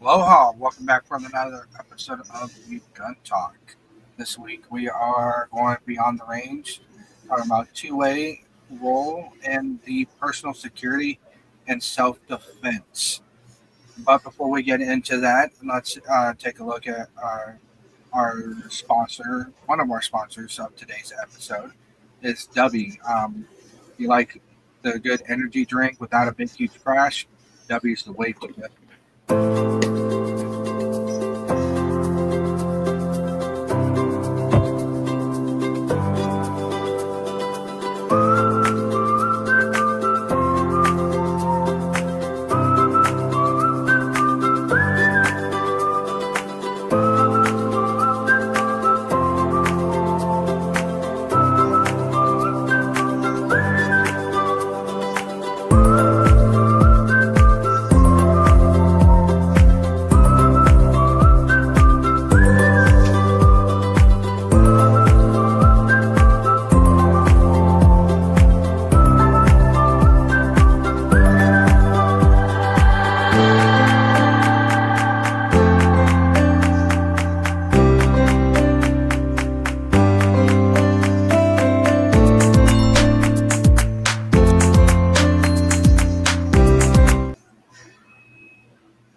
Aloha, welcome back from another episode of the Gun Talk. This week we are going beyond the range, talking about two-way role and the personal security and self-defense. But before we get into that, let's take a look at our sponsor. One of our sponsors of today's episode is W. You like the good energy drink without a big huge crash? W's the way to it.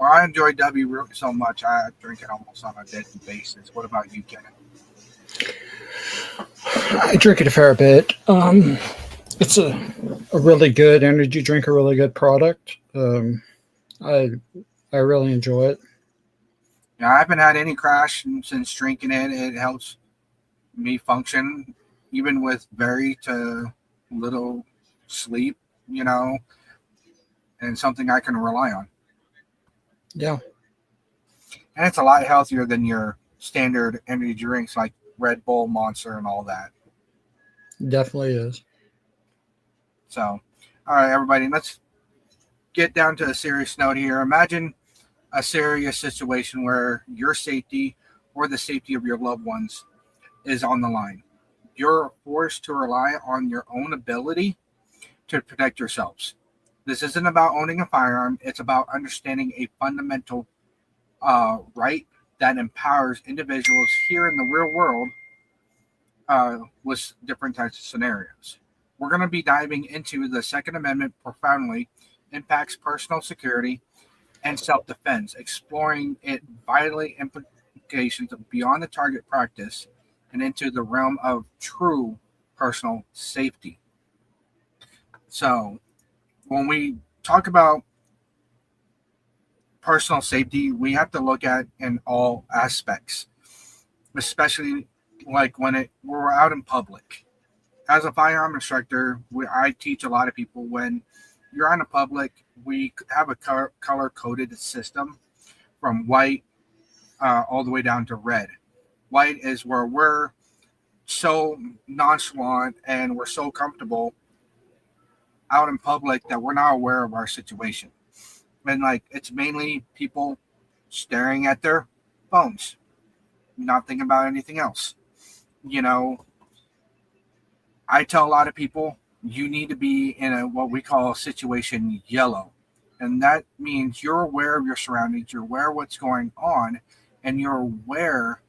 Well, I enjoy W so much, I drink it almost on a daily basis. What about you, Kenneth? I drink it a fair bit. It's a really good energy drink, a really good product. I really enjoy it. Yeah, I haven't had any crash since drinking it. It helps me function, even with very to little sleep, you know, and something I can rely on. Yeah, And it's a lot healthier than your standard energy drinks like Red Bull, Monster, and all that. definitely is. So, all right, everybody, let's get down to a serious note here. Imagine a serious situation where your safety or the safety of your loved ones is on the line. You're forced to rely on your own ability to protect yourselves. This isn't about owning a firearm, it's about understanding a fundamental right that empowers individuals here in the real world with different types of scenarios. We're going to be diving into the Second Amendment profoundly impacts personal security and self-defense, exploring its vitally implications beyond the target practice and into the realm of true personal safety. So, when we talk about personal safety, we have to look at in all aspects, especially like we're out in public. As a firearm instructor, I teach a lot of people when you're out in public, we have a color coded system from white all the way down to red. White is where we're so nonchalant and we're so comfortable out in public that we're not aware of our situation. And like it's mainly people staring at their phones, not thinking about anything else. You know, I tell a lot of people you need to be in a what we call situation yellow. And that means you're aware of your surroundings, you're aware of what's going on, and you're aware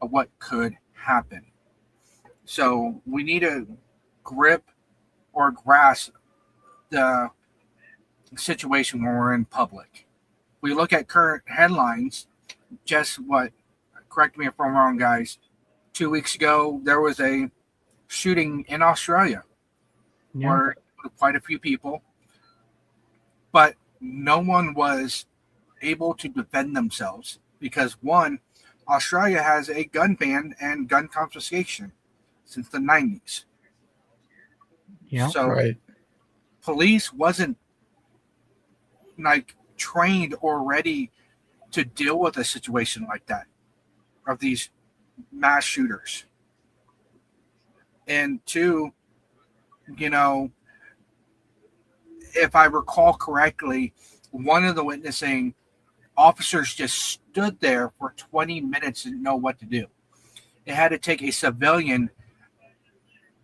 of what could happen. So we need to grip or grasp the situation when we're in public. We look at current headlines, just what, correct me if I'm wrong, guys. 2 weeks ago, there was a shooting in Australia where quite a few people, but no one was able to defend themselves because one, Australia has a gun ban and gun confiscation since the 90s. Yeah. So Right. police wasn't like trained or ready to deal with a situation like that of these mass shooters. And two, you know, if I recall correctly, one of the witnessing officers just stood there for 20 minutes and didn't know what to do. It had to take a civilian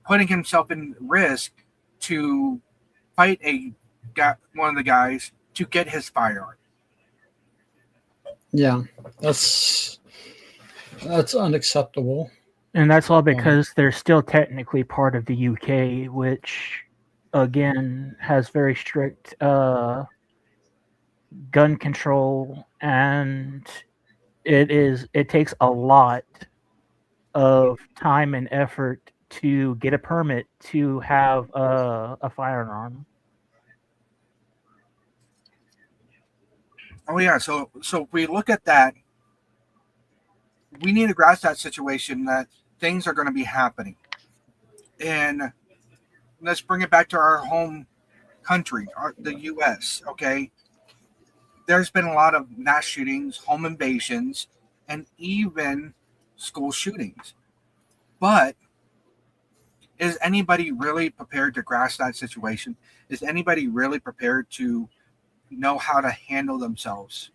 putting himself in risk to fight one of the guys to get his firearm. Yeah, that's unacceptable. And that's all Um, because they're still technically part of the UK, which again has very strict gun control, and it takes a lot of time and effort to get a permit to have a firearm. Oh yeah, so if we look at that, we need to grasp that situation that things are going to be happening, and let's bring it back to our home country, the U.S. Okay, there's been a lot of mass shootings, home invasions, and even school shootings. But is anybody really prepared to grasp that situation? Is anybody really prepared to know how to handle themselves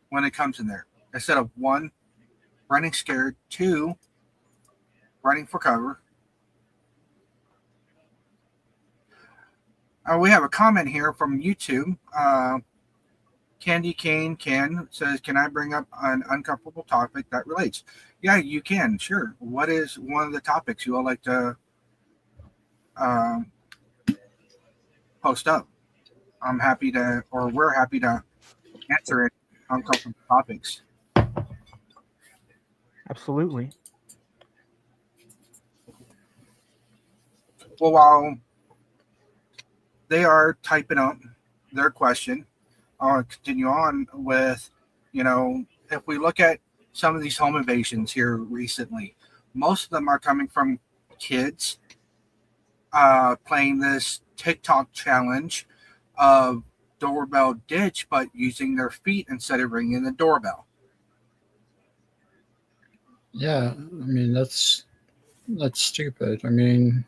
when it comes in there? Instead of one, running scared, two, running for cover. We have a comment here from YouTube. Candy Cane Can says, "Can I bring up an uncomfortable topic that relates?" Yeah, you can. Sure. What is one of the topics you would like to uh, post up? I'm happy to, or we're happy to answer it. Uncomfortable topics. Absolutely. Well, while they are typing up their question, I'll continue on with, if we look at some of these home invasions here recently, most of them are coming from kids playing this TikTok challenge of doorbell ditch, but using their feet instead of ringing the doorbell. yeah, I mean that's stupid. I mean,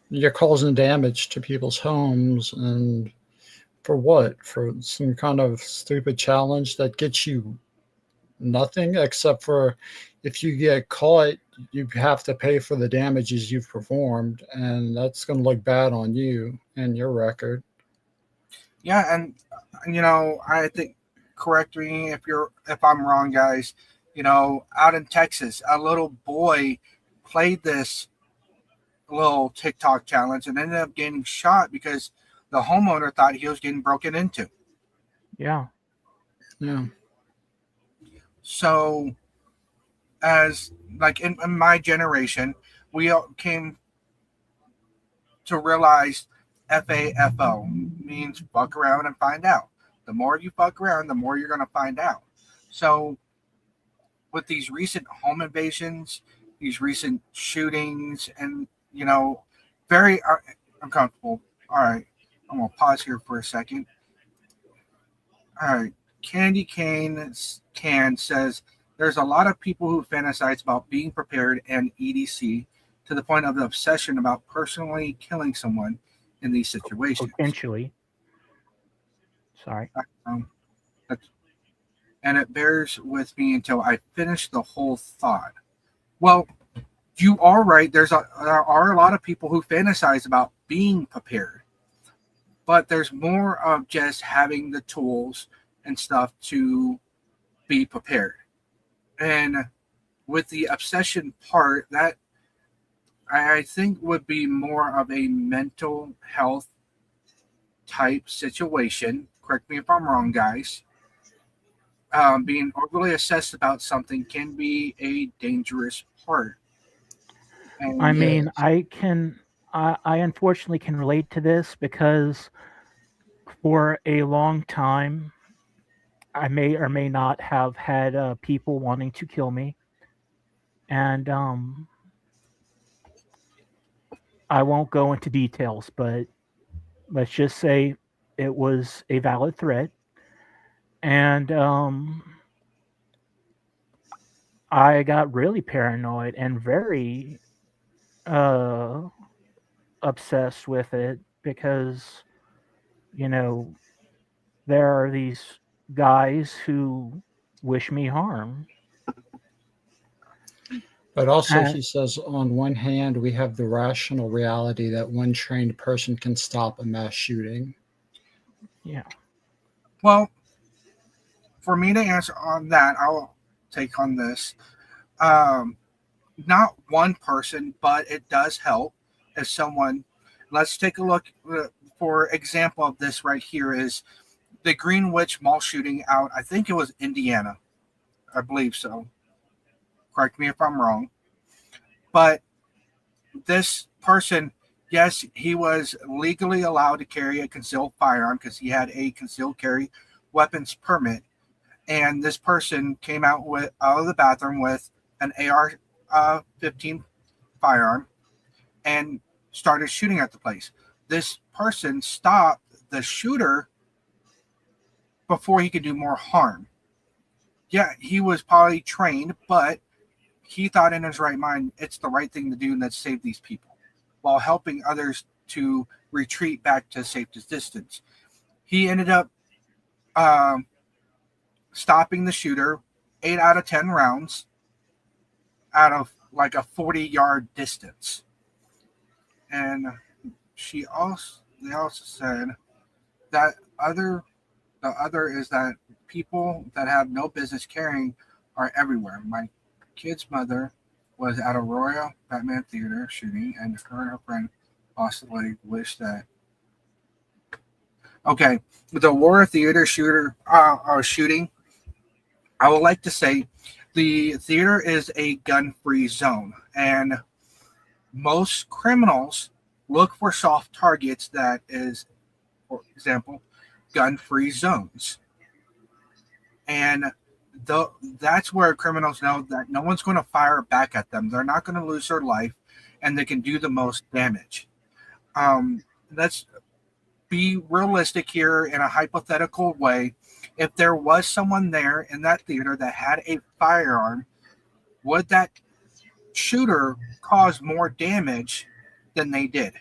you're causing damage to people's homes, and for what? For some kind of stupid challenge that gets you nothing except for if you get caught, you have to pay for the damages you've performed, and that's going to look bad on you and your record. Yeah, and I think, correct me if I'm wrong, guys. Out in Texas, a little boy played this little TikTok challenge and ended up getting shot because the homeowner thought he was getting broken into. Yeah. Yeah. So, as like in my generation, we all came to realize FAFO means fuck around and find out. The more you fuck around, the more you're going to find out. So, with these recent home invasions, these recent shootings, and very uncomfortable. All right, I'm gonna pause here for a second. All right, Candy Can says there's a lot of people who fantasize about being prepared and EDC to the point of the obsession about personally killing someone in these situations. Potentially. Sorry. Um, and it bears with me until I finish the whole thought. Well, you are right. There are a lot of people who fantasize about being prepared, but there's more of just having the tools and stuff to be prepared. And with the obsession part, that I think would be more of a mental health type situation. Correct me if I'm wrong, guys. Being overly obsessed about something can be a dangerous part. I And mean, Yes. I unfortunately can relate to this because for a long time, I may or may not have had people wanting to kill me, and I won't go into details, but let's just say it was a valid threat, and I got really paranoid and very uh, obsessed with it because you know there are these guys who wish me harm. But also, And he says, on one hand, we have the rational reality that one trained person can stop a mass shooting. yeah, well, for me to answer on that, I'll take on this. Um, Not one person, but it does help if someone. Let's take a look. For example of this right here is the Greenwich Mall shooting out. I think it was Indiana. I believe so. Correct me if I'm wrong. But this person, yes, he was legally allowed to carry a concealed firearm because he had a concealed carry weapons permit. And this person came out of the bathroom with an AR-15 firearm and started shooting at the place. This person stopped the shooter before he could do more harm. Yeah, he was probably trained, but he thought in his right mind it's the right thing to do and let's save these people while helping others to retreat back to safe distance. He ended up stopping the shooter 8 out of 10 rounds out of like a 40-yard distance. And they also said that the other is that people that have no business carrying are everywhere. My kid's mother was at a Royal Batman Theater shooting, and her and her friend possibly wished that. Okay, the Aurora Theater shooting, I would like to say the theater is a gun-free zone, and most criminals look for soft targets that is, for example, gun-free zones. And that's where criminals know that no one's going to fire back at them. They're not going to lose their life, and they can do the most damage. Let's be realistic here in a hypothetical way. If there was someone there in that theater that had a firearm, would that shooter cause more damage than they did?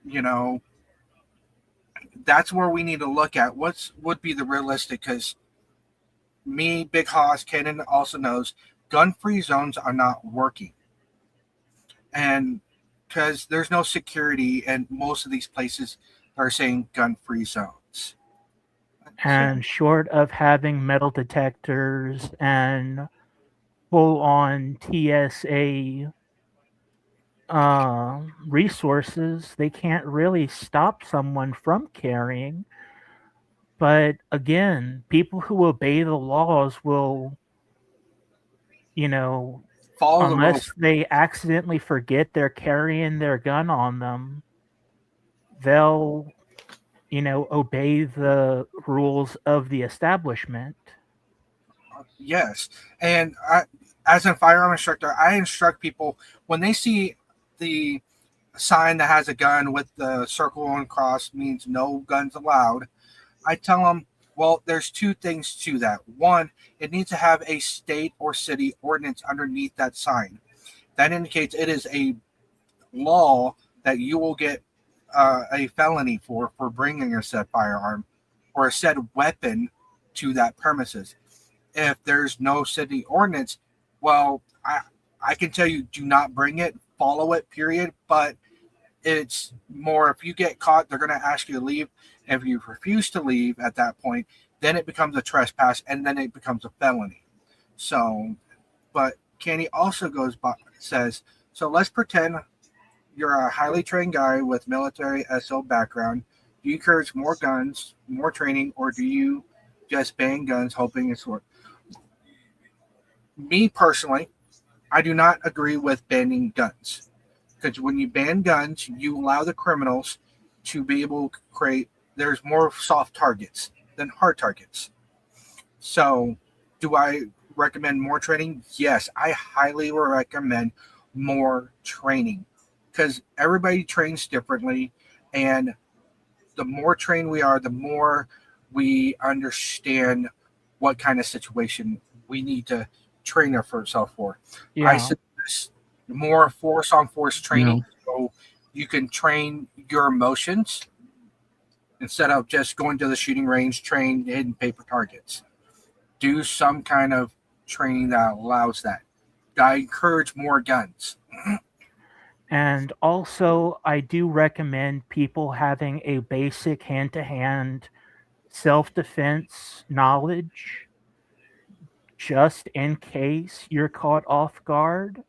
You know, that's where we need to look at what would be the realistic, because me, Big Hoss, Kenan also knows gun-free zones are not working. And because there's no security and most of these places are saying gun-free zones. And short of having metal detectors and full-on TSA resources, they can't really stop someone from carrying. But again, people who obey the laws will, Follow the rules. unless they accidentally forget they're carrying their gun on them, they'll, obey the rules of the establishment. Yes. And as a firearm instructor, I instruct people when they see the sign that has a gun with the circle and cross means no guns allowed, I tell them, well, there's two things to that. One, it needs to have a state or city ordinance underneath that sign. That indicates it is a law that you will get a felony for bringing a said firearm or a said weapon to that premises. If there's no city ordinance, well, I can tell you, do not bring it, follow it, period. But it's more, if you get caught, they're going to ask you to leave. If you refuse to leave at that point, then it becomes a trespass, and then it becomes a felony. So, but Kenny also says, so let's pretend you're a highly trained guy with military SO background. Do you encourage more guns, more training, or do you just ban guns hoping it's work? Me personally, I do not agree with banning guns, because when you ban guns, you allow the criminals to be able to create. There's more soft targets than hard targets. So, do I recommend more training? Yes, I highly recommend more training, because everybody trains differently, and the more trained we are, the more we understand what kind of situation we need to train ourselves for. Yeah. I suggest more force-on-force training, so you can train your emotions instead of just going to the shooting range, train hidden paper targets. Do some kind of training that allows that. I encourage more guns. And also, I do recommend people having a basic hand-to-hand self-defense knowledge just in case you're caught off guard.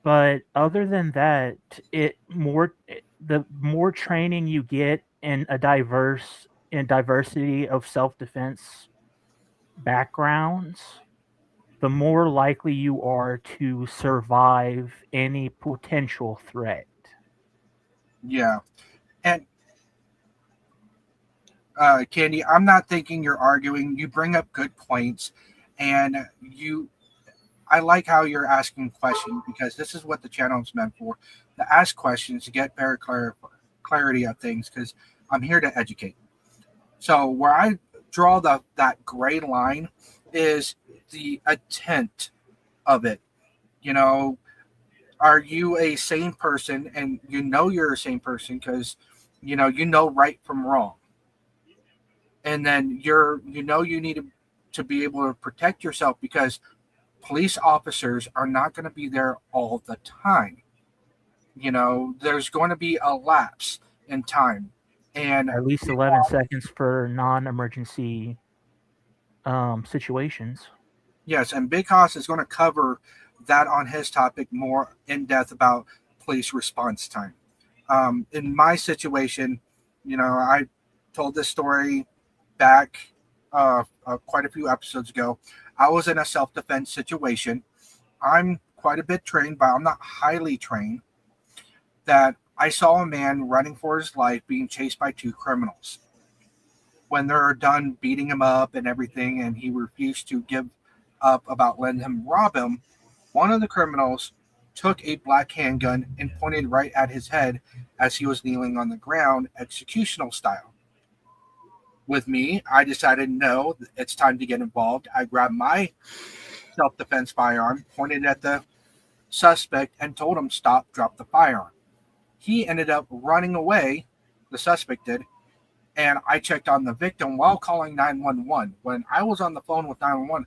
But other than that, the more training you get in diversity of self-defense backgrounds, the more likely you are to survive any potential threat. Yeah. And Candy, I'm not thinking you're arguing. You bring up good points, and I like how you're asking questions, because this is what the channel is meant for, to ask questions to get better clarity of things, because I'm here to educate. So where I draw that gray line is the intent of it. You know, are you a sane person? And you're a sane person because you know right from wrong. And then you need to be able to protect yourself, because police officers are not going to be there all the time. There's going to be a lapse in time, and At least 11 seconds for non-emergency situations. yes, and Big Hoss is going to cover that on his topic more in depth about police response time. In my situation, I told this story back quite a few episodes ago. I was in a self-defense situation. I'm quite a bit trained, but I'm not highly trained. That I saw a man running for his life being chased by two criminals. When they're done beating him up and everything, and he refused to give up about letting him rob him, one of the criminals took a black handgun and pointed right at his head as he was kneeling on the ground, executional style. With me, I decided, no, it's time to get involved. I grabbed my self-defense firearm, pointed at the suspect, and told him, stop, drop the firearm. He ended up running away, the suspect did, and I checked on the victim while calling 911. When I was on the phone with 911,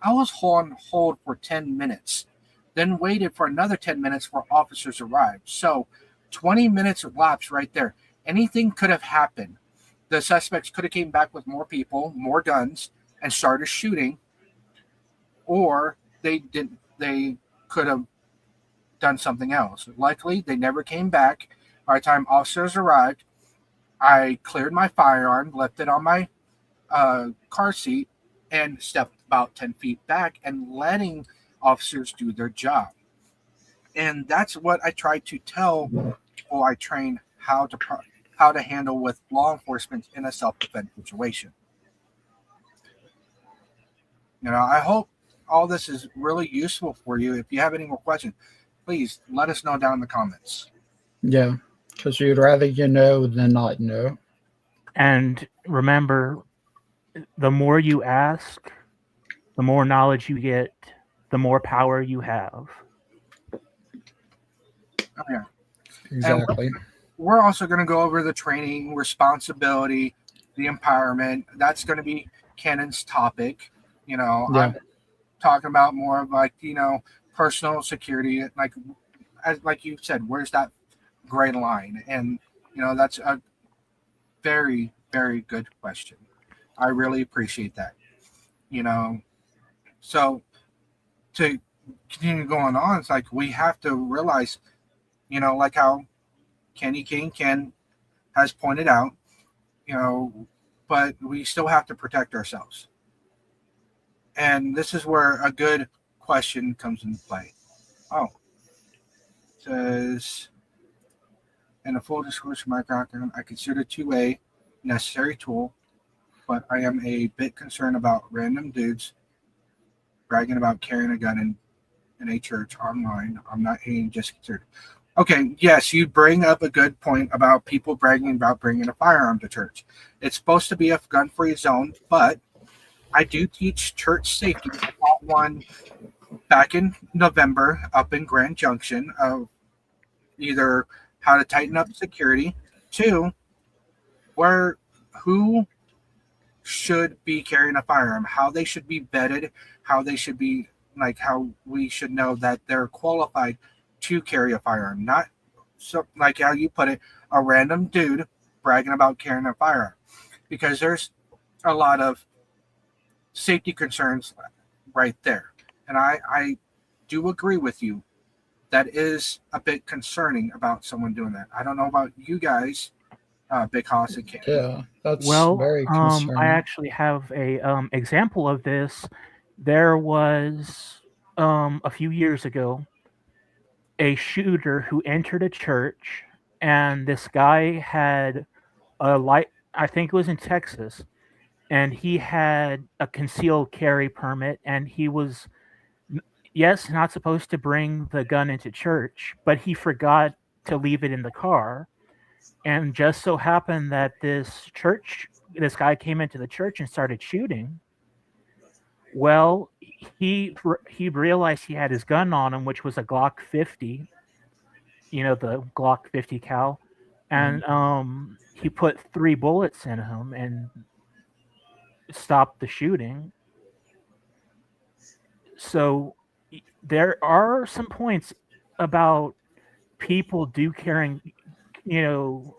I was on hold for 10 minutes, then waited for another 10 minutes for officers arrived. So 20 minutes elapsed right there. Anything could have happened. The suspects could have came back with more people, more guns, and started shooting, or they could have done something else. Likely, they never came back. By the time officers arrived, I cleared my firearm, left it on my car seat, and stepped about 10 feet back and letting officers do their job. And that's what I try to tell people I train how to handle with law enforcement in a self-defense situation. I hope all this is really useful for you. If you have any more questions, please let us know down in the comments. Yeah, because you'd rather know than not know. And remember, the more you ask, the more knowledge you get, the more power you have. Oh, yeah. Exactly. And we're also going to go over the training, responsibility, the empowerment. That's going to be Cannon's topic. Yeah. I'm talking about more of personal security. Like you said, where's that gray line? And, that's a very, very good question. I really appreciate that. So to continue going on, it's like we have to realize, like how Kenny Ken has pointed out, but we still have to protect ourselves. And this is where a good question comes into play. Oh, it says, in a full disclosure, my background, I consider 2A necessary tool, but I am a bit concerned about random dudes bragging about carrying a gun in a church online. I'm not hating, just concerned. Okay, yes, you bring up a good point about people bragging about bringing a firearm to church. It's supposed to be a gun-free zone, but I do teach church safety. I taught one back in November up in Grand Junction of either how to tighten up security, two, who should be carrying a firearm, how they should be vetted, how they should be, how we should know that they're qualified to carry a firearm, not so like how you put it, a random dude bragging about carrying a firearm. because there's a lot of safety concerns right there. And I do agree with you. That is a bit concerning about someone doing that. I don't know about you guys, Big Hoss and Candy. Yeah, that's Well, very I concerning. actually have a example of this. There was a few years ago a shooter who entered a church, and this guy had a light. I think it was in Texas, and he had a concealed carry permit, and he was yes not supposed to bring the gun into church, but he forgot to leave it in the car, and just so happened that this guy came into the church and started shooting. Well, he realized he had his gun on him, which was a Glock 50, the Glock 50 cal, and he put 3 bullets in him and stopped the shooting. So there are some points about people do carrying, you know,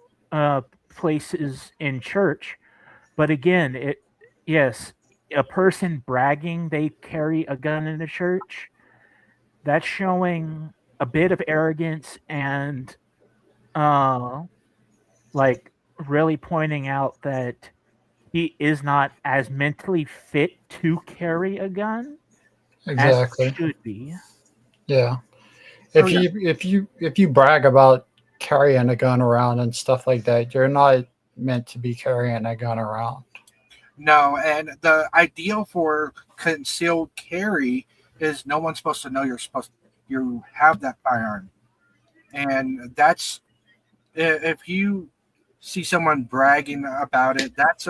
places in church, but again, yes, a person bragging they carry a gun in the church, that's showing a bit of arrogance and like really pointing out that he is not as mentally fit to carry a gun as he Exactly. should be. Yeah. Oh, If yeah. you brag about carrying a gun around and stuff like that, you're not meant to be carrying a gun around. No, and the ideal for concealed carry is no one's supposed to know you have that firearm, and that's if you see someone bragging about it, that's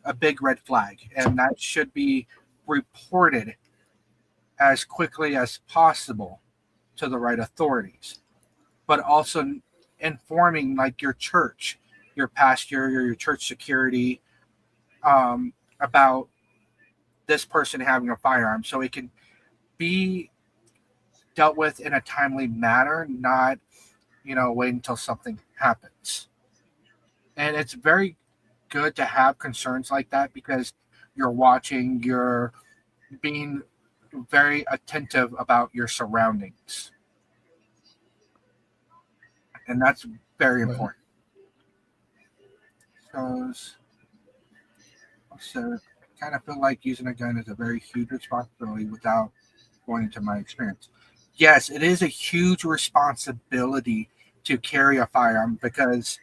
a big red flag, and that should be reported as quickly as possible to the right authorities. But also informing like your church, your pastor, your church security, about this person having a firearm, so it can be dealt with in a timely manner, not wait until something happens. And it's very good to have concerns like that because you're watching, you're being very attentive about your surroundings, and that's very Right. important. So kind of feel like using a gun is a very huge responsibility without going into my experience. Yes, it is a huge responsibility to carry a firearm because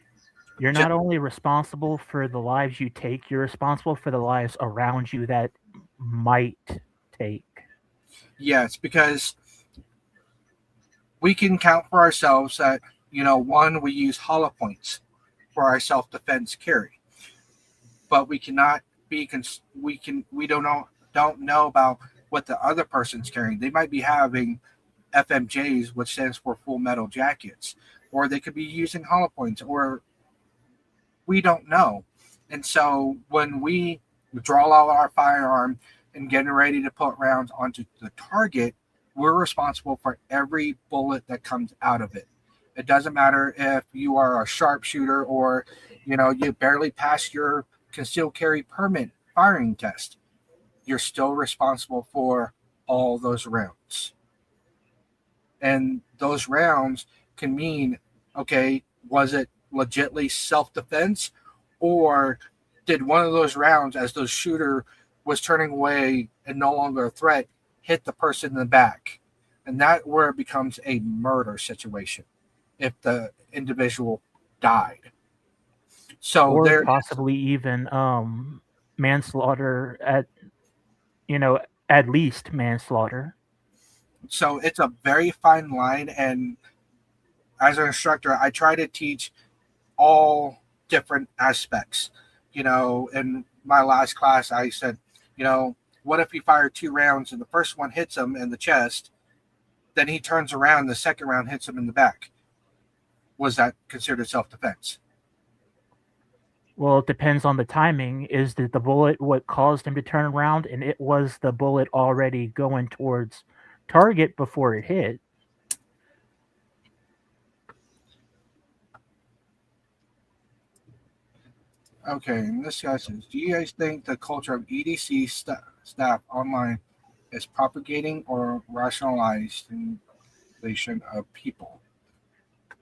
You're ju- not only responsible for the lives you take, you're responsible for the lives around you that might take. yes, because we can count for ourselves that one, we use hollow points for our self-defense carry, but we cannot we don't know about what the other person's carrying. They might be having FMJs, which stands for full metal jackets, or they could be using hollow points, or we don't know. And so when we draw out our firearm and getting ready to put rounds onto the target, we're responsible for every bullet that comes out of it. It doesn't matter if you are a sharpshooter or you barely passed your concealed carry permit firing test. You're still responsible for all those rounds. And those rounds can mean, okay, was it legitly self-defense, or did one of those rounds, as the shooter was turning away and no longer a threat, hit the person in the back? And that where it becomes a murder situation if the individual died. So Or there, possibly even manslaughter at least manslaughter. so it's a very fine line, and as an instructor, I try to teach all different aspects. In my last class, I said, what if you fire 2 rounds and the first one hits him in the chest, then he turns around, the second round hits him in the back? Was that considered self-defense? Well, it depends on the timing. Is the bullet what caused him to turn around, and it was the bullet already going towards target before it hit? Okay, and this guy says, do you guys think the culture of EDC staff online is propagating or rationalization of people?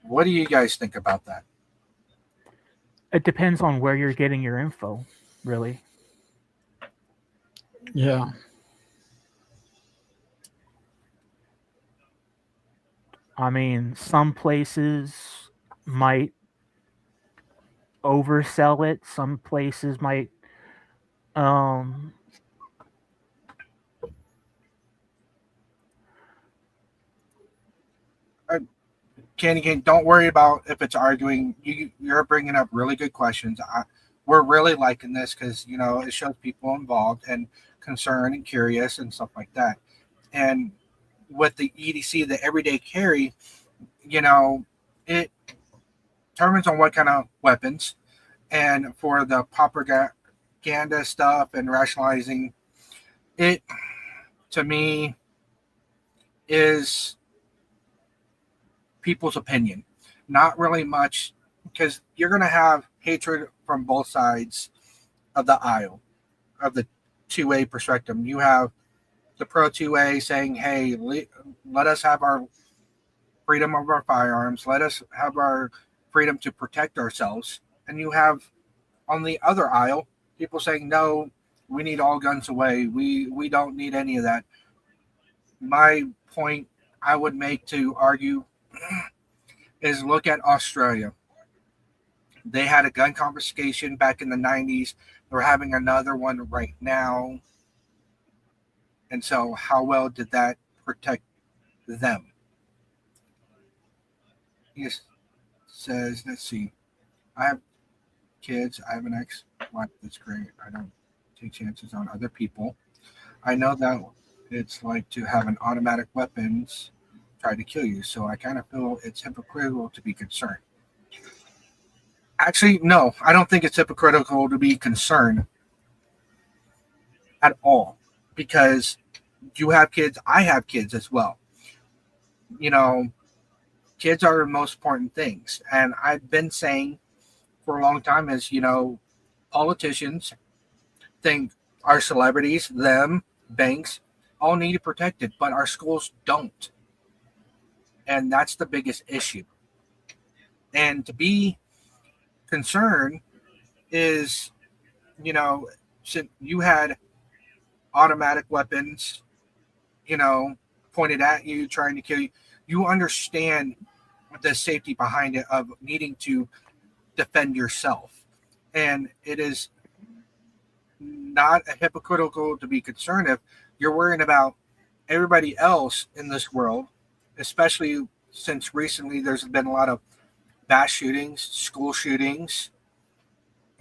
What do you guys think about that? It depends on where you're getting your info, really. Yeah. I mean, some places might oversell it. Some places might um Candy, don't worry about if it's arguing. You're bringing up really good questions. We're really liking this because it shows people involved and concerned and curious and stuff like that. And with the EDC, the everyday carry, it determines on what kind of weapons. And for the propaganda stuff and rationalizing, it to me is people's opinion. Not really much, because you're going to have hatred from both sides of the aisle, of the 2A perspective. You have the pro 2A saying, hey, let us have our freedom of our firearms. Let us have our freedom to protect ourselves. And you have on the other aisle people saying, no, we need all guns away. We don't need any of that. My point I would make to argue is look at Australia. They had a gun confiscation back in the 90s. They're having another one right now. And so how well did that protect them? He says, let's see. I have kids. I have an ex-wife that's great. I don't take chances on other people. I know that it's like to have an automatic weapons try to kill you. So I kind of feel it's hypocritical to be concerned. Actually, no, I don't think it's hypocritical to be concerned at all, because you have kids. I have kids as well. Kids are the most important things. And I've been saying for a long time is, politicians think our celebrities, them, banks, all need it protected, but our schools don't. And that's the biggest issue. And to be concerned is, since you had automatic weapons, pointed at you, trying to kill you, you understand the safety behind it of needing to defend yourself. And it is not hypocritical to be concerned if you're worrying about everybody else in this world, especially since recently there's been a lot of mass shootings, school shootings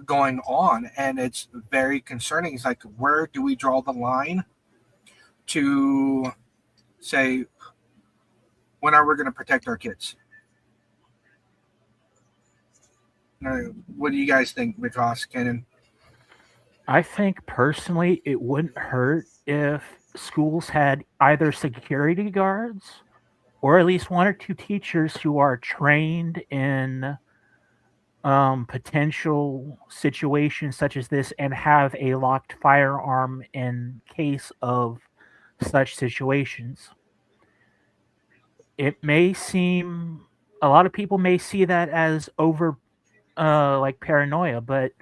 going on, and it's very concerning. It's like, where do we draw the line to say, when are we going to protect our kids? What do you guys think, Vikas, Kenan? I think personally it wouldn't hurt if schools had either security guards or at least one or two teachers who are trained in potential situations such as this and have a locked firearm in case of such situations. It may seem, a lot of people may see that as over like paranoia, but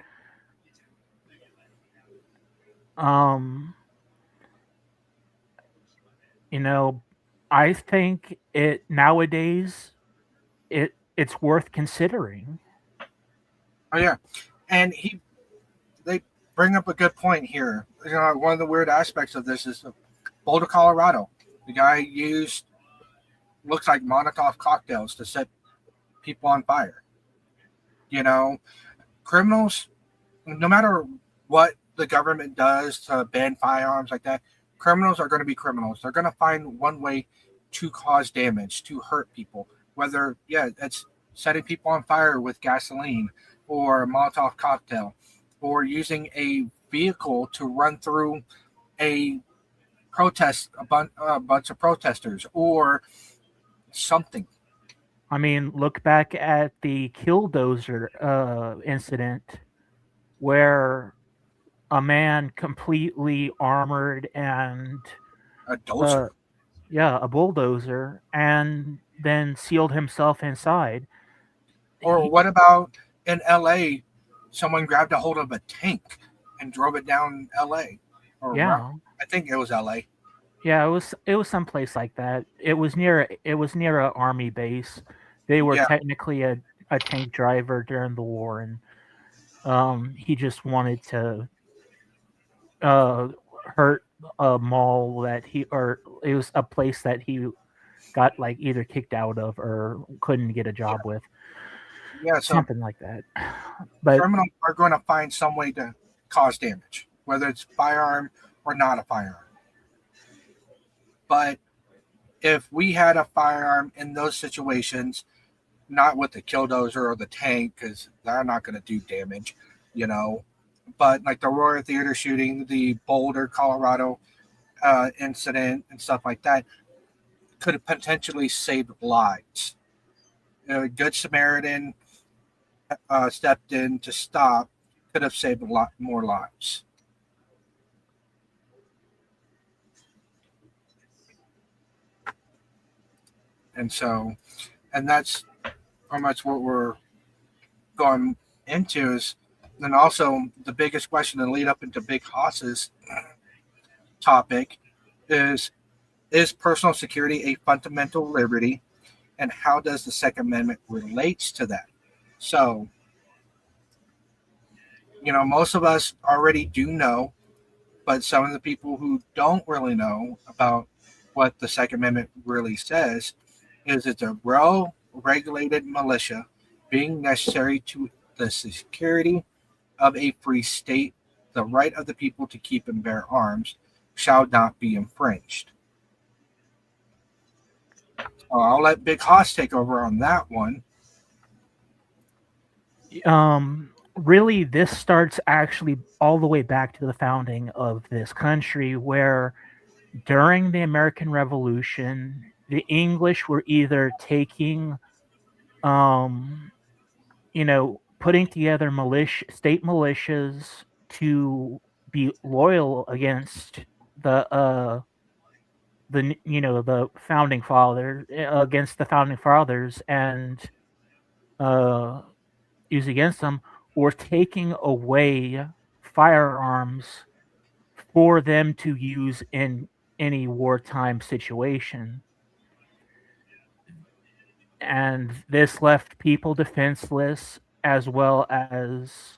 um I think it nowadays it's worth considering. Oh yeah, and they bring up a good point here. One of the weird aspects of this is Boulder, Colorado. The guy used looks like Molotov cocktails to set people on fire. Criminals, no matter what the government does to ban firearms like that, criminals are going to be criminals. They're going to find one way to cause damage, to hurt people. Whether, it's setting people on fire with gasoline or a Molotov cocktail, or using a vehicle to run through a bunch of protesters, or something. I mean, look back at the Killdozer incident. where a man completely armored and A dozer. a bulldozer, and then sealed himself inside. Or what about in LA, someone grabbed a hold of a tank and drove it down LA? Or Yeah, I think it was LA. yeah, it was someplace like that. It was near a army base. They were Yeah, technically a tank driver during the war, and he just wanted to uh hurt a mall that he or it was a place that he got like either kicked out of or couldn't get a job with, yeah. So something like that. But criminals are going to find some way to cause damage, whether it's firearm or not a firearm. But if we had a firearm in those situations, not with the killdozer or the tank, because they're not going to do damage, you know. But like the Royal Theater shooting, the Boulder, Colorado incident, and stuff like that, could have potentially saved lives. A Good Samaritan stepped in to stop, could have saved a lot more lives. And so, and that's pretty much what we're going into is, and also the biggest question and lead up into Big Haas's topic is personal security a fundamental liberty, and how does the Second Amendment relates to that? So, most of us already do know, but some of the people who don't really know about what the Second Amendment really says is it's a well-regulated militia being necessary to the security of a free state. The right of the people to keep and bear arms shall not be infringed. So I'll let Big Hoss take over on that one. really, this starts actually all the way back to the founding of this country, where during the American Revolution, the English were either taking, um, putting together state militias to be loyal against the founding fathers, and uh, use against them, or taking away firearms for them to use in any wartime situation. And this left people defenseless, as well as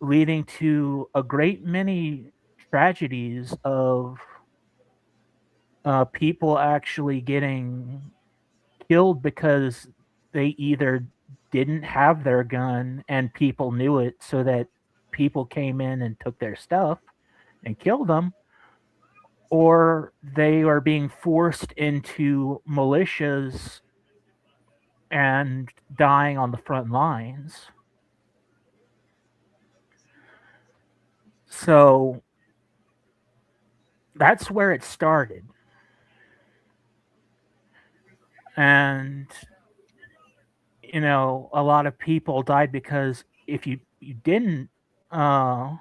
leading to a great many tragedies of people actually getting killed because they either didn't have their gun and people knew it, so that people came in and took their stuff and killed them, or they are being forced into militias and dying on the front lines. So that's where it started. And a lot of people died because if you didn't uh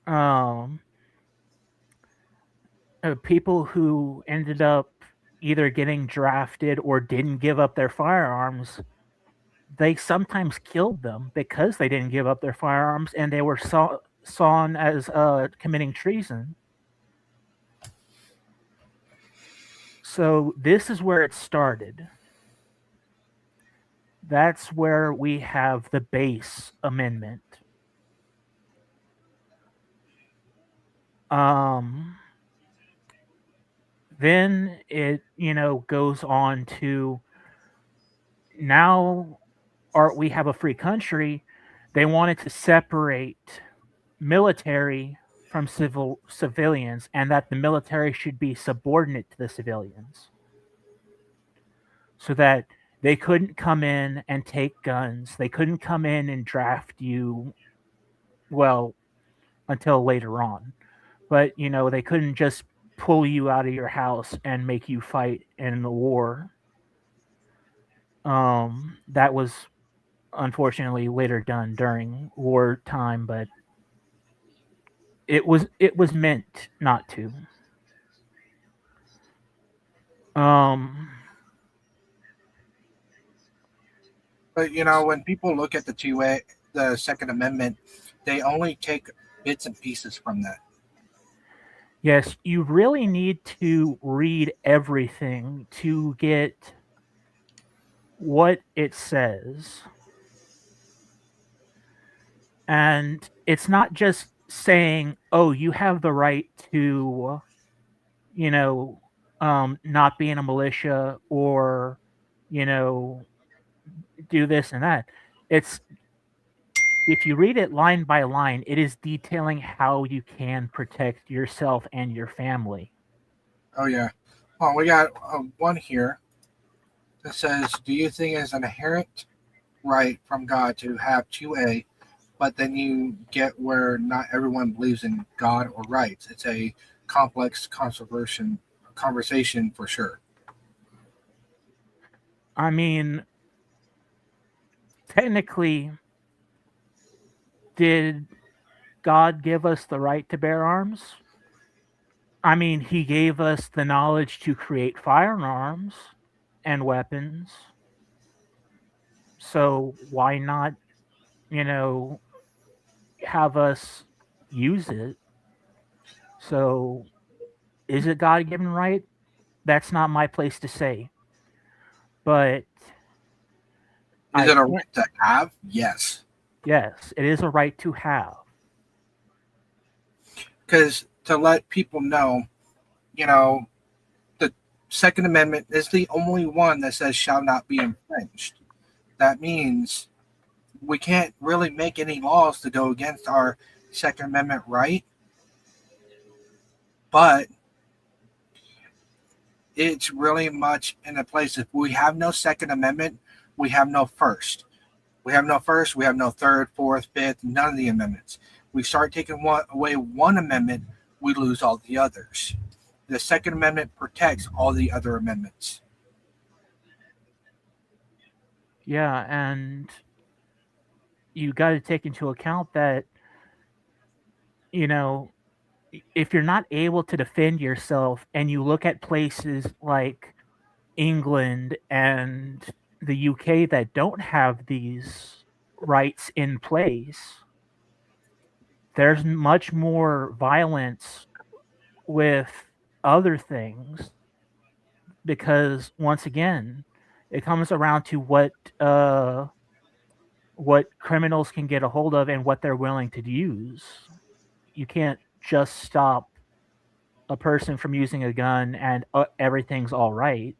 um people who ended up either getting drafted or didn't give up their firearms, they sometimes killed them because they didn't give up their firearms, and they were sawn as committing treason. So this is where it started. That's where we have the base amendment. Then it goes on to, now we have a free country. They wanted to separate military from civilians, and that the military should be subordinate to the civilians, so that they couldn't come in and take guns. They couldn't come in and draft you, well, until later on. But they couldn't just pull you out of your house and make you fight in the war. That was unfortunately later done during wartime, but it was meant not to. Um, But when people look at the Second Amendment, they only take bits and pieces from that. yes, you really need to read everything to get what it says. And it's not just saying, "Oh, you have the right to, you know, not be in a militia or, you know, do this and that." It's if you read it line by line, it is detailing how you can protect yourself and your family. Oh yeah. Well, we got one here that says, "Do you think it's an inherent right from God to have 2A, but then you get where not everyone believes in God or rights? It's a complex conversation for sure." I mean, technically, did God give us the right to bear arms? I mean, he gave us the knowledge to create firearms and weapons. So why not, you know, have us use it? So is it God given right? That's not my place to say. But Is I it a can't, right to have? Yes. yes, it is a right to have. Because to let people know, you know, the Second Amendment is the only one that says shall not be infringed. That means we can't really make any laws to go against our Second Amendment right, but it's really much in a place. If we have no Second Amendment, we have no first. We have no first, we have no third, fourth, fifth, none of the amendments. We start taking away one amendment, we lose all the others. The Second Amendment protects all the other amendments. Yeah, and you got to take into account that, you know, if you're not able to defend yourself and you look at places like England and the UK that don't have these rights in place, there's much more violence with other things because once again, it comes around to what criminals can get a hold of and what they're willing to use. You can't just stop a person from using a gun and everything's all right.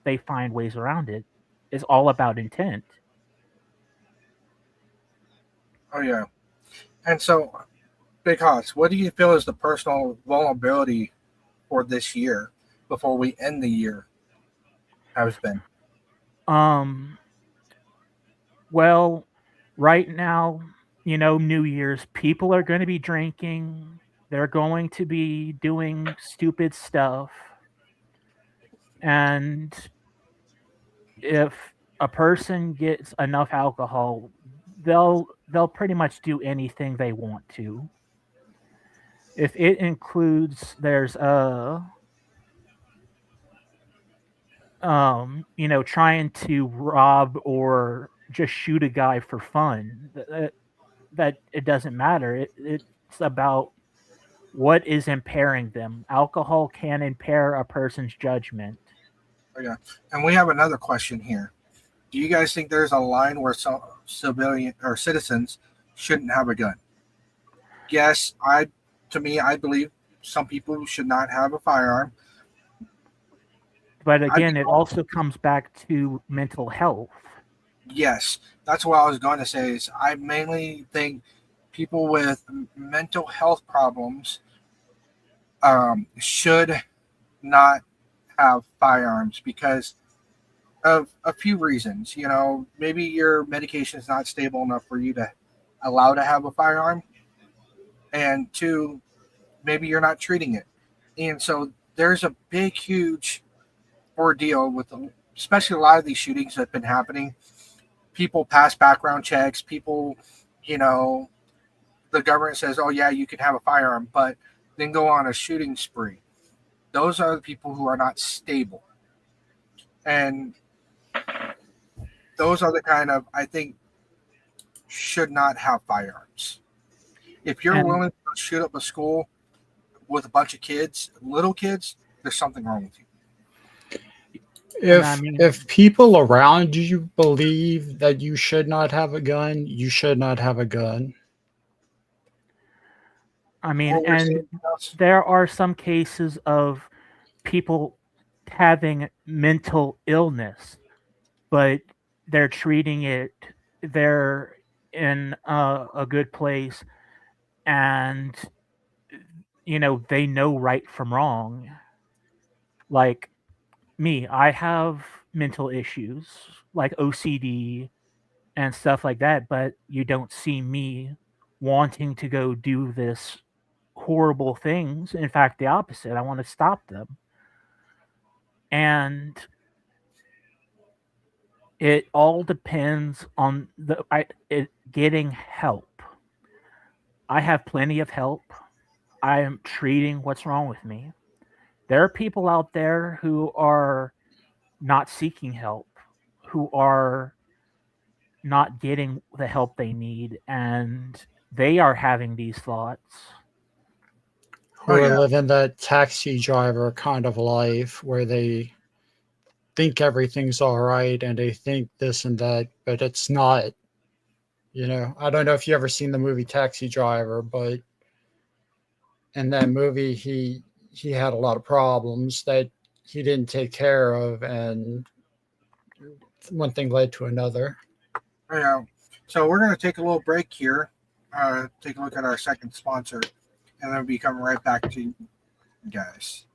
They find ways around it. It's all about intent. Oh, yeah. And so, Big Hots, what do you feel is the personal vulnerability for this year before we end the year has been? Um, well, right now, New Year's, people are going to be drinking. They're going to be doing stupid stuff. And if a person gets enough alcohol, they'll pretty much do anything they want to. If it includes there's trying to rob or just shoot a guy for fun, that it doesn't matter. It's about what is impairing them. Alcohol can impair a person's judgment. Oh, yeah. And we have another question here. Do you guys think there's a line where some civilian or citizens shouldn't have a gun? Yes, I believe some people should not have a firearm. But I again, it also comes back to mental health. Yes, that's what I was going to say. Is I mainly think people with mental health problems should not have firearms because of a few reasons. Maybe your medication is not stable enough for you to allow to have a firearm, and two, maybe you're not treating it, and so there's a big, huge ordeal with especially a lot of these shootings that have been happening, people pass background checks. People, you know, the government says, "Oh yeah, you can have a firearm," but then go on a shooting spree. Those are the people who are not stable, and those are the kind of, I think, should not have firearms. If you're And willing to shoot up a school with a bunch of kids, little kids, there's something wrong with you. and I mean, If people around you believe that you should not have a gun, you should not have a gun. What we're and seeing else? there are some cases of people having mental illness, but they're treating it. They're in a good place, and they know right from wrong. Like me, I have mental issues like OCD and stuff like that, but you don't see me wanting to go do this horrible things. In fact, the opposite. I want to stop them. And it all depends on getting help. I have plenty of help. I am treating what's wrong with me. There are people out there who are not seeking help, who are not getting the help they need, and they are having these thoughts. Oh Who are yeah, living that taxi driver kind of life where they think everything's all right and they think this and that, but it's not. I don't know if you ever seen the movie Taxi Driver, but in that movie, he had a lot of problems that he didn't take care of, and one thing led to another. oh, yeah. So we're gonna take a little break here. Take a look at our second sponsor, and then we'll be coming right back to you guys.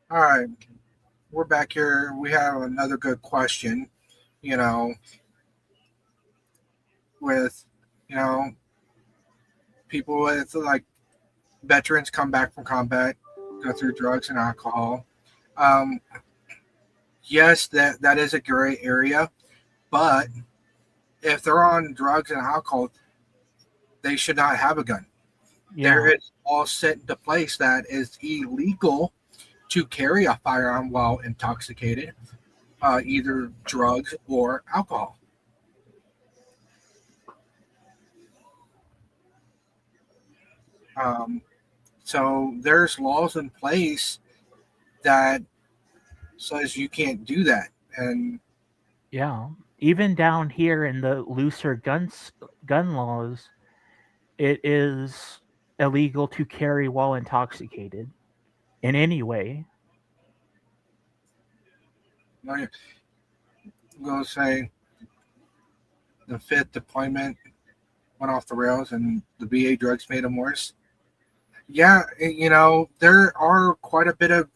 All right, we're back here. We have another good question. You know, with you know people with like veterans come back from combat, go through drugs and alcohol. Um, yes, that is a gray area, but if they're on drugs and alcohol, they should not have a gun. There Yeah. is all set into place that is illegal to carry a firearm while intoxicated, either drugs or alcohol. Um, so there's laws in place that says you can't do that, and Yeah. Even down here in the looser gun laws, it is illegal to carry while intoxicated in any way. I'm going to say the fifth deployment went off the rails, and the VA drugs made them worse. Yeah, there are quite a bit of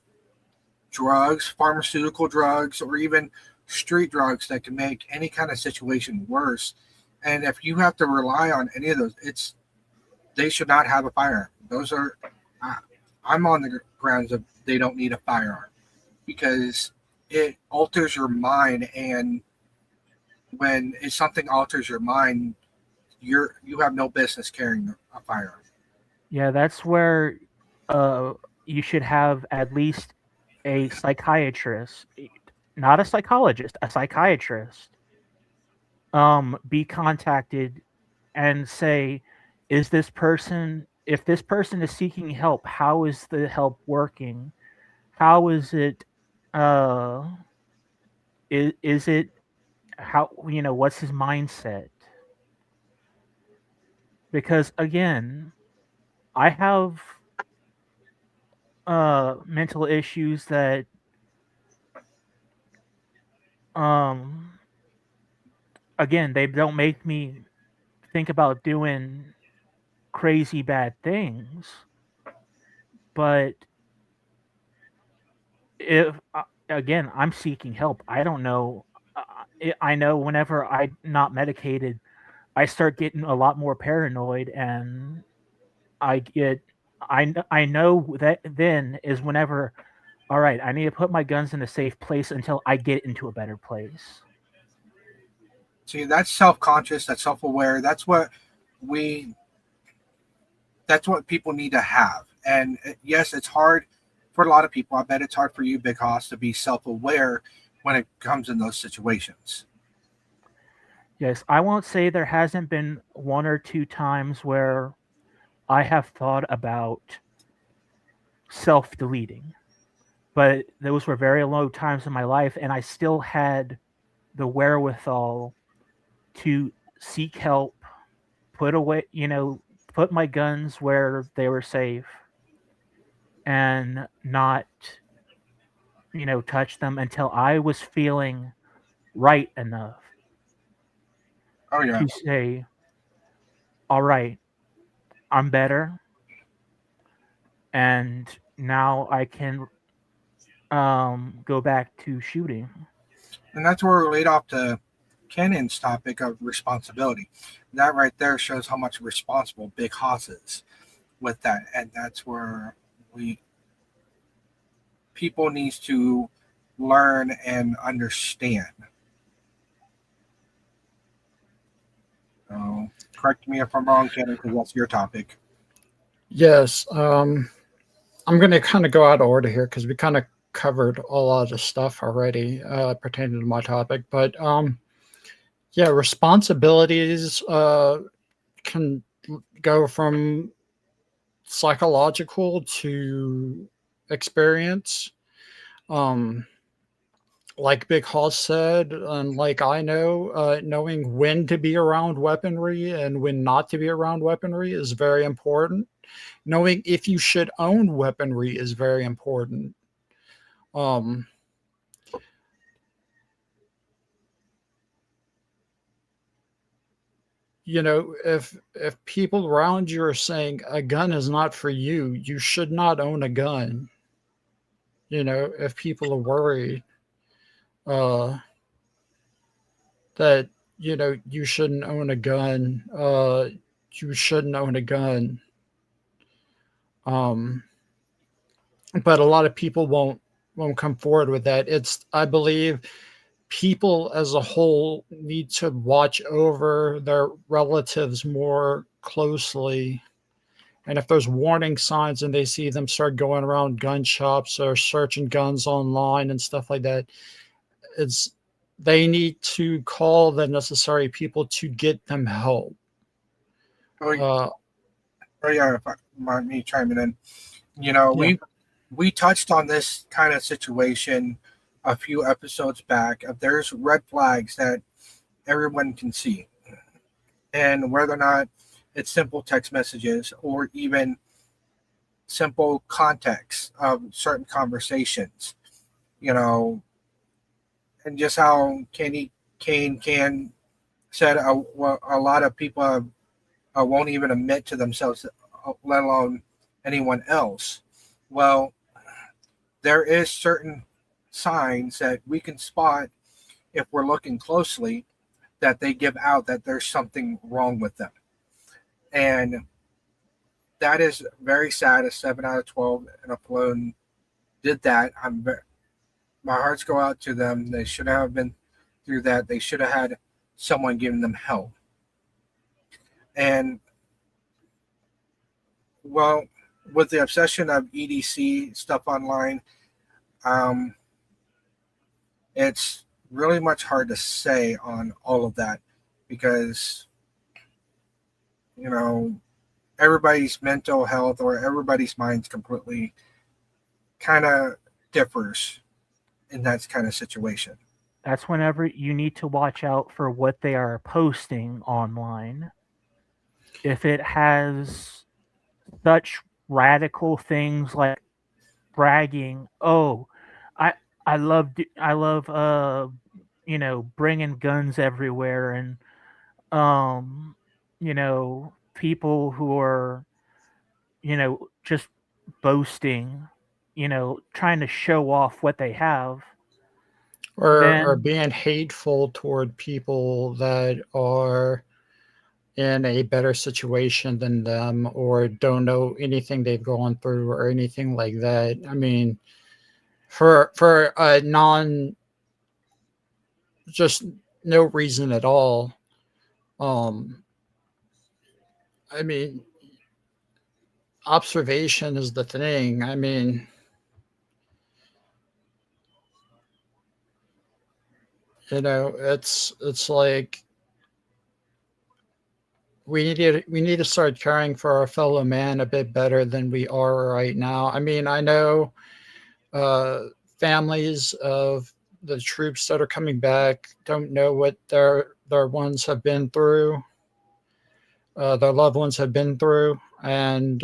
drugs, pharmaceutical drugs, or even street drugs that can make any kind of situation worse. And if you have to rely on any of those, they should not have a firearm. Those are, I, I'm on the grounds of they don't need a firearm because it alters your mind, and when something alters your mind, you have no business carrying a firearm. Yeah, that's where uh, you should have at least a psychiatrist, not a psychologist, a psychiatrist, be contacted and say, is this person, if this person is seeking help, how is the help working? How is it, uh, is it, how, what's his mindset? Because again, I have mental issues that um, again, they don't make me think about doing crazy bad things, but if again, I'm seeking help. I don't know. I know whenever I'm not medicated, I start getting a lot more paranoid, and I get. I know that then is whenever. All right, I need to put my guns in a safe place until I get into a better place. See, that's self-conscious, that's self-aware. We that's what people need to have. And yes, it's hard for a lot of people. I bet it's hard for you, Big Hoss, to be self-aware when it comes in those situations. Yes, I won't say there hasn't been one or two times where I have thought about self-deleting, but those were very low times in my life, and I still had the wherewithal to seek help, put away, put my guns where they were safe, and not, touch them until I was feeling right enough Oh yeah. to say, all right, I'm better, and now I can go back to shooting. And that's where we lead off to Kennan's topic of responsibility. That right there shows how much responsible Big Hoss is with that. And that's where we people needs to learn and understand. So correct me if I'm wrong, Kennan, because that's your topic. Yes. I'm going to kind of go out of order here because we kind of covered a lot of stuff already pertaining to my topic. But yeah, responsibilities can go from psychological to experience. Um, like Big Hoss said, and like I know, knowing when to be around weaponry and when not to be around weaponry is very important. Knowing if you should own weaponry is very important. Um, if people around you are saying a gun is not for you, you should not own a gun. If people are worried uh, that you shouldn't own a gun, you shouldn't own a gun. Um, but a lot of people won't come forward with that. I believe people as a whole need to watch over their relatives more closely. And if there's warning signs and they see them start going around gun shops or searching guns online and stuff like that, it's they need to call the necessary people to get them help. Oh, Uh, oh yeah, if I mind me chiming in. You know, yeah, we touched on this kind of situation a few episodes back. There's red flags that everyone can see, and whether or not it's simple text messages or even simple context of certain conversations, you know, and just how Kane can said a lot of people won't even admit to themselves, let alone anyone else. Well, there is certain signs that we can spot if we're looking closely that they give out that there's something wrong with them. And that is very sad. A 7 out of 12 in a platoon did that. My hearts go out to them. They should have been through that. They should have had someone giving them help. And well, with the obsession of EDC stuff online, um, it's really much hard to say on all of that because you know everybody's mental health or everybody's mind's completely kind of differs in that kind of situation. That's whenever you need to watch out for what they are posting online. If it has such radical things like bragging, oh, I I love bringing guns everywhere, and um, people who are, just boasting, trying to show off what they have, or then being hateful toward people that are in a better situation than them or don't know anything they've gone through or anything like that. I mean, for a non just no reason at all. Um, I mean, observation is the thing. I mean, it's like we need to start caring for our fellow man a bit better than we are right now. I mean, I know uh, families of the troops that are coming back don't know what their ones have been through, their loved ones have been through, and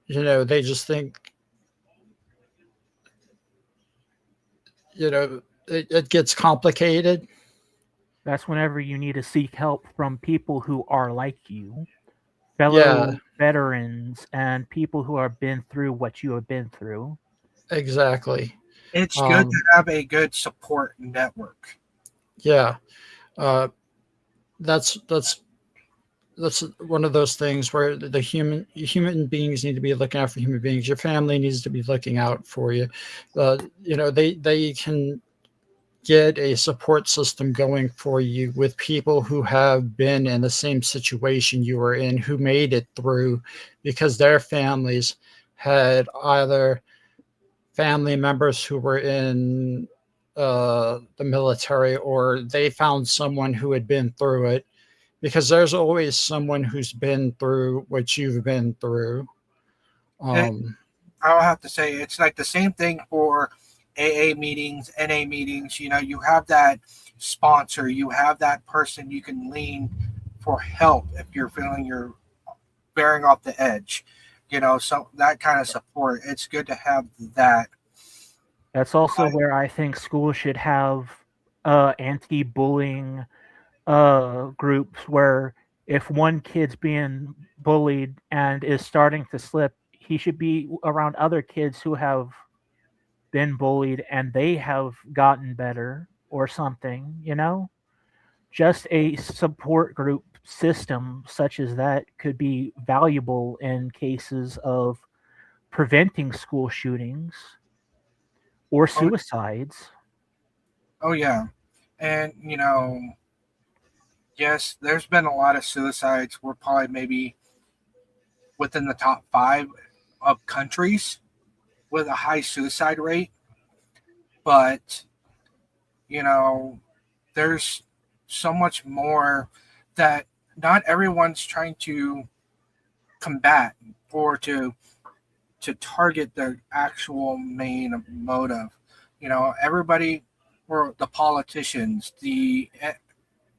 they just think it gets complicated. that's whenever you need to seek help from people who are like you, Yeah, fellow veterans, and people who have been through what you have been through. exactly. It's good to Um, have a good support network. yeah, uh, that's one of those things where the human beings need to be looking out for human beings. Your family needs to be looking out for you. They can get a support system going for you with people who have been in the same situation you were in, who made it through because their families had either family members who were in the military or they found someone who had been through it, because there's always someone who's been through what you've been through. It, Um, I'll have to say it's like the same thing for AA meetings, NA meetings. You have that sponsor, you have that person you can lean for help if you're feeling you're bearing off the edge. So that kind of support. It's good to have that. That's also where I think schools should have anti-bullying groups, where if one kid's being bullied and is starting to slip, he should be around other kids who have been bullied and they have gotten better or something, Just a support group system such as that could be valuable in cases of preventing school shootings or Oh, suicides. oh yeah, and yes, there's been a lot of suicides. We're probably maybe within the top five of countries with a high suicide rate. But, you know, there's so much more that not everyone's trying to combat or to target the actual main motive. Everybody, or the politicians, the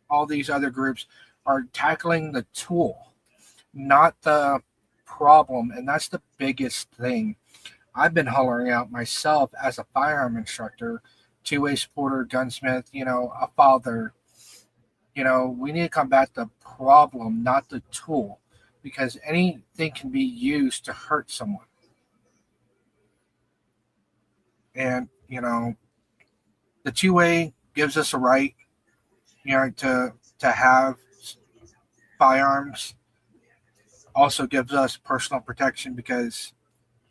all these other groups are tackling the tool, not the problem, and that's the biggest thing. I've been hollering out myself as a firearm instructor, two-way supporter, gunsmith, a father. We need to combat the problem, not the tool, because anything can be used to hurt someone. And, the two-way gives us a right, to have firearms. Also gives us personal protection because,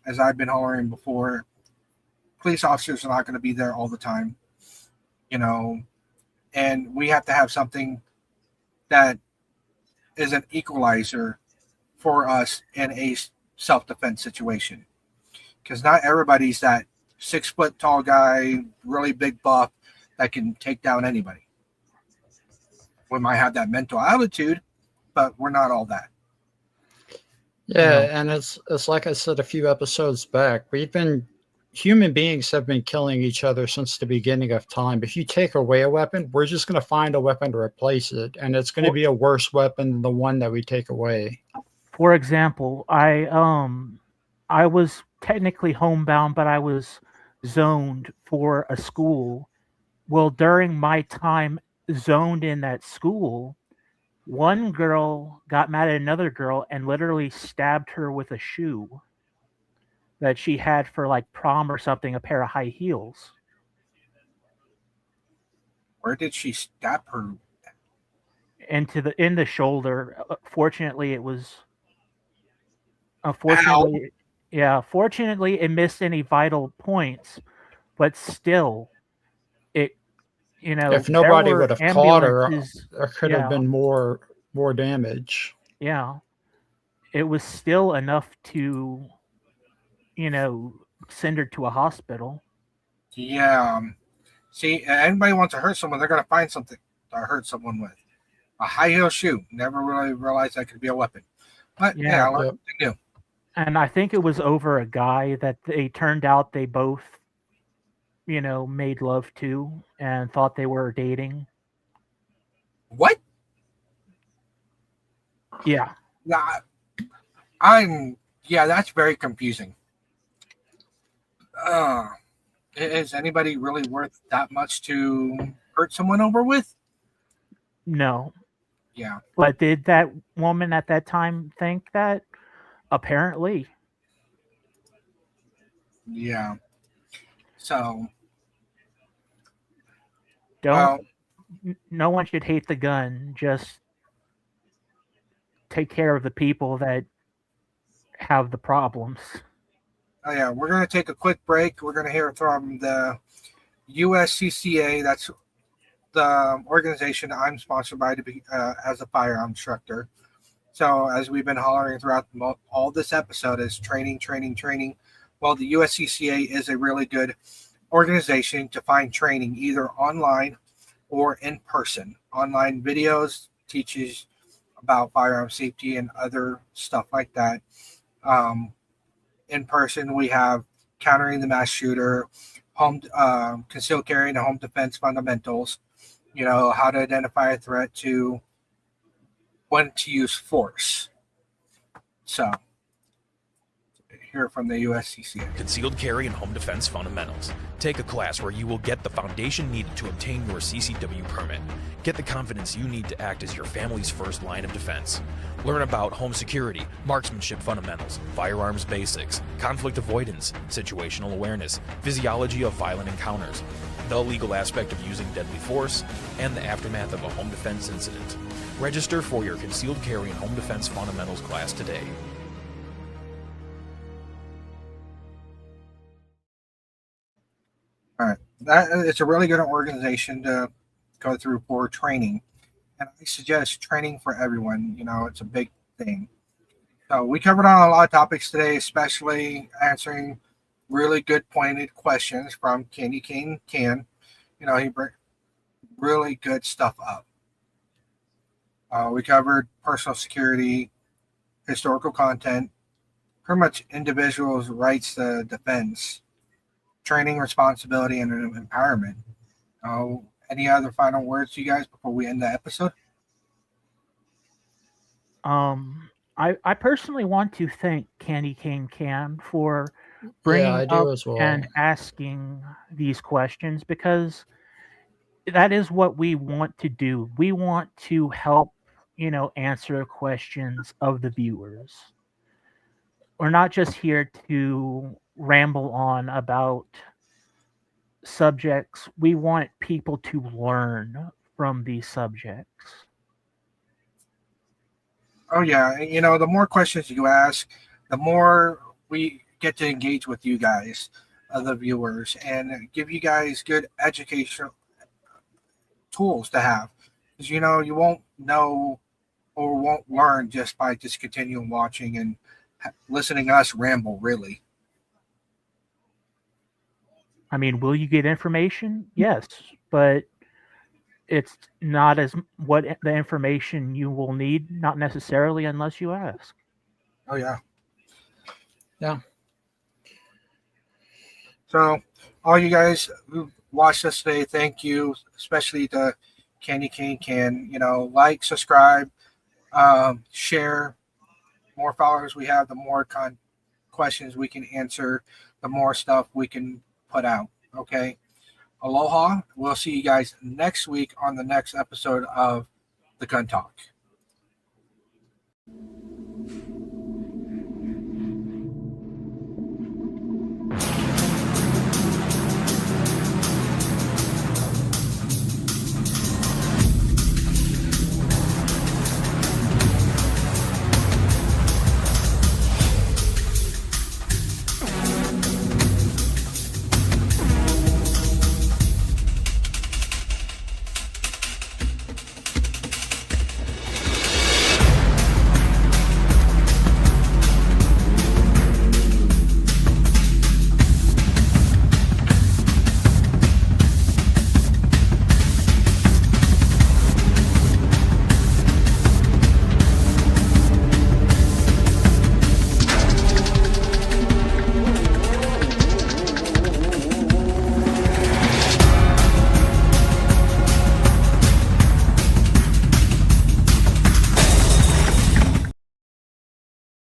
as I've been hollering before, police officers are not going to be there all the time, you know, and we have to have something that is an equalizer for us in a self-defense situation, because not everybody's that 6 foot tall guy, really big buff that can take down anybody. We might have that mental attitude, but we're not all that. yeah, and it's like I said a few episodes back. Human beings have been killing each other since the beginning of time. If you take away a weapon, we're just going to find a weapon to replace it, and it's going to be a worse weapon than the one that we take away. For example, I was technically homebound, but I was zoned for a school. Well, during my time zoned in that school, one girl got mad at another girl and literally stabbed her with a shoe that she had for like prom or something, a pair of high heels. Where did she stab her? In the shoulder. Fortunately, it was Ow. unfortunately yeah, fortunately it missed any vital points, but still it If there nobody were would have caught her, ambulances. there could have Yeah, been more damage. yeah. It was still enough to, you know, send her to a hospital. Yeah. See, anybody wants to hurt someone, they're gonna find something to hurt someone with. A high heel shoe. Never really realized that could be a weapon. But yeah, Yeah. I learned Yep. something new. And I think it was over a guy that they turned out they both, made love to and thought they were dating. What? Yeah. Nah, yeah, that's very confusing. Is anybody really worth that much to hurt someone over with? No. Yeah. But did that woman at that time think that? Apparently. Yeah. So, Don't well, no one should hate the gun. Just take care of the people that have the problems. oh yeah, we're gonna take a quick break. We're gonna hear from the USCCA. That's the organization I'm sponsored by to be as a firearm instructor. So as we've been hollering throughout all this episode is training, training, training. Well, the USCCA is a really good organization to find training either online or in person. Online videos teaches about firearm safety and other stuff like that. In person, we have countering the mass shooter, home concealed carry and home defense fundamentals. How to identify a threat to when to use force. So, hear from the USCCA. Concealed Carry and Home Defense Fundamentals. Take a class where you will get the foundation needed to obtain your CCW permit. Get the confidence you need to act as your family's first line of defense. Learn about home security, marksmanship fundamentals, firearms basics, conflict avoidance, situational awareness, physiology of violent encounters, the legal aspect of using deadly force, and the aftermath of a home defense incident. Register for your Concealed Carry and Home Defense Fundamentals class today. All right. It's a really good organization to go through for training. And I suggest training for everyone. It's a big thing. So we covered on a lot of topics today, especially answering really good pointed questions from Candy Cane Can. He brought really good stuff up. We covered personal security, historical content, pretty much individuals' rights to defense, training, responsibility, and empowerment. Any other final words, you guys, before we end the episode? I personally want to thank Candy Cane Can for bringing Yeah, I up do as well. and asking these questions, because that is what we want to do. We want to help, answer questions of the viewers. We're not just here to ramble on about subjects. We want people to learn from these subjects. Oh, yeah. The more questions you ask, the more we get to engage with you guys, the viewers, and give you guys good educational tools to have. Because, you won't know or won't learn just by just continuing watching and listening to us ramble, really. I mean, will you get information? Yes, but it's not as what the information you will need, not necessarily unless you ask. Oh, yeah. Yeah. So, all you guys who watched us today, thank you, especially to Candy Cane Can. Like, subscribe, share. More followers we have, the more questions we can answer, the more stuff we can put out. Okay. Aloha. We'll see you guys next week on the next episode of the Gun Talk.